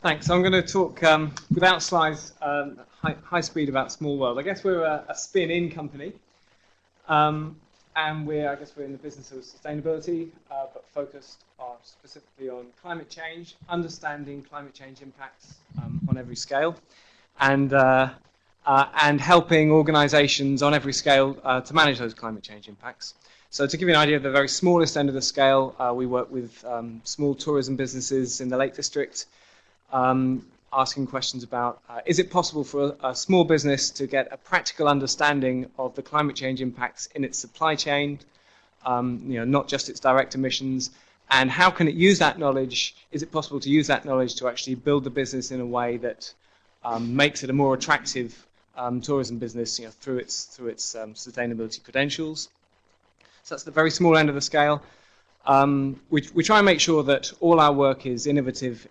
Thanks. So I'm going to talk without slides, high speed about Small World. I guess we're a spin-in company, and I guess we're in the business of sustainability, but focused specifically on climate change, understanding climate change impacts on every scale, and helping organisations on every scale to manage those climate change impacts. So to give you an idea of the very smallest end of the scale, we work with small tourism businesses in the Lake District, asking questions about, is it possible for a small business to get a practical understanding of the climate change impacts in its supply chain, not just its direct emissions, and how can it use that knowledge? Is it possible to use that knowledge to actually build the business in a way that makes it a more attractive tourism business, through its sustainability credentials? So that's the very small end of the scale. We try and make sure that all our work is innovative,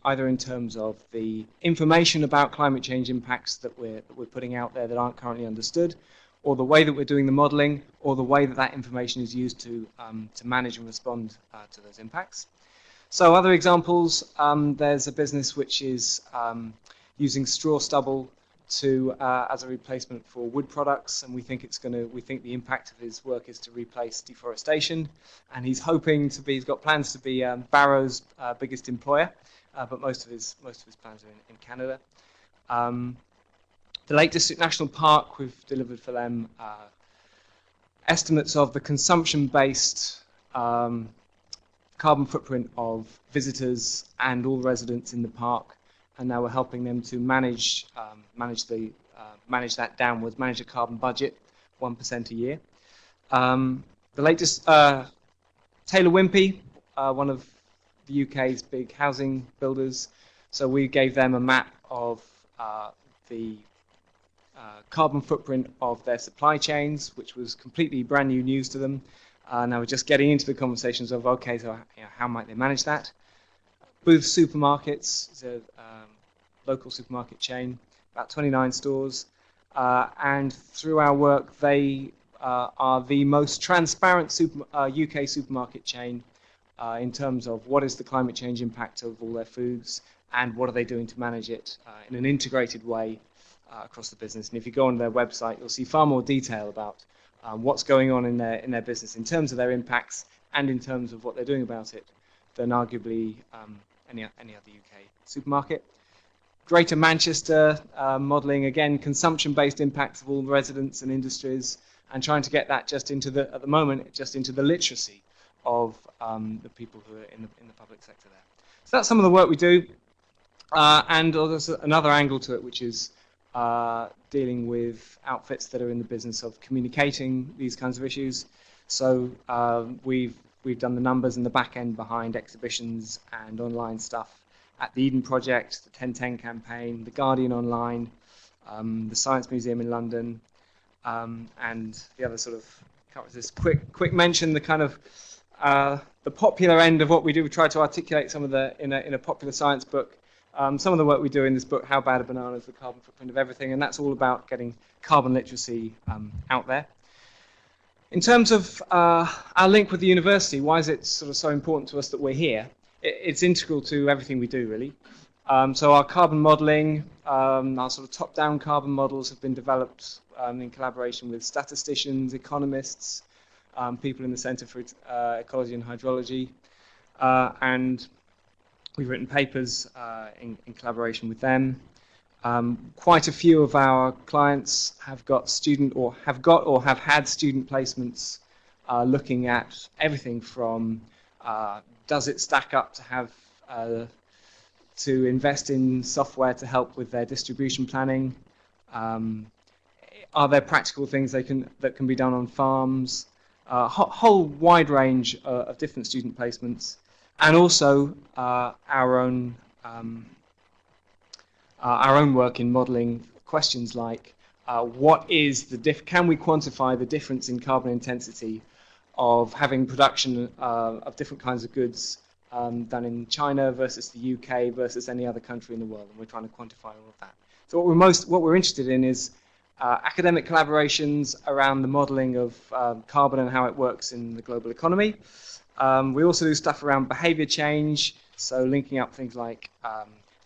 either in terms of the information about climate change impacts that we're putting out there that aren't currently understood, or the way that we're doing the modelling, or the way that that information is used to manage and respond to those impacts. So other examples, there's a business which is using straw stubble as a replacement for wood products, and we think the impact of his work is to replace deforestation, and he's got plans to be Barrow's biggest employer, but most of his plans are in Canada. The Lake District National Park, we've delivered for them estimates of the consumption-based carbon footprint of visitors and all residents in the park. And now we're helping them to manage that downwards, manage a carbon budget, 1% a year. The latest, Taylor Wimpey, one of the UK's big housing builders. So we gave them a map of the carbon footprint of their supply chains, which was completely brand new news to them. Now we're just getting into the conversations of, okay, so how might they manage that? Booth Supermarkets is a local supermarket chain, about 29 stores, and through our work they are the most transparent UK supermarket chain in terms of what is the climate change impact of all their foods and what are they doing to manage it in an integrated way across the business. And if you go on their website, you'll see far more detail about what's going on in their business in terms of their impacts and in terms of what they're doing about it than arguably any other UK supermarket. Greater Manchester, modelling again consumption-based impacts of all the residents and industries, and trying to get that at the moment into the literacy of the people who are in the public sector there. So that's some of the work we do, and there's another angle to it, which is dealing with outfits that are in the business of communicating these kinds of issues. So we've done the numbers and the back end behind exhibitions and online stuff at the Eden Project, the 1010 campaign, the Guardian Online, the Science Museum in London, and the other sort of this quick mention, the kind of the popular end of what we do. We try to articulate some of the in a popular science book. Some of the work we do in this book, How Bad Are Bananas? The Carbon Footprint of Everything, and that's all about getting carbon literacy out there. In terms of our link with the university, why is it sort of so important to us that we're here? It's integral to everything we do, really. So our carbon modelling, our sort of top-down carbon models have been developed in collaboration with statisticians, economists, people in the Centre for Ecology and Hydrology, and we've written papers in collaboration with them. Quite a few of our clients have got have had student placements looking at everything from does it stack up to have to invest in software to help with their distribution planning? Are there practical things that can be done on farms? A whole wide range of different student placements, and also our own work in modelling questions like what is can we quantify the difference in carbon intensity of having production of different kinds of goods done in China versus the UK versus any other country in the world, and we're trying to quantify all of that. So what we're interested in is academic collaborations around the modelling of carbon and how it works in the global economy. We also do stuff around behaviour change, so linking up things like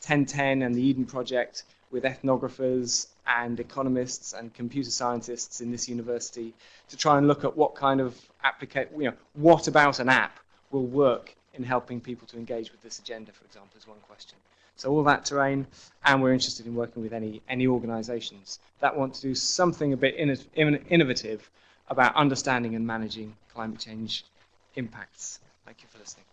1010 and the Eden Project with ethnographers and economists and computer scientists in this university to try and look at what kind of what about an app will work in helping people to engage with this agenda, for example, is one question. So all that terrain, and we're interested in working with any organizations that want to do something a bit innovative about understanding and managing climate change impacts. Thank you for listening.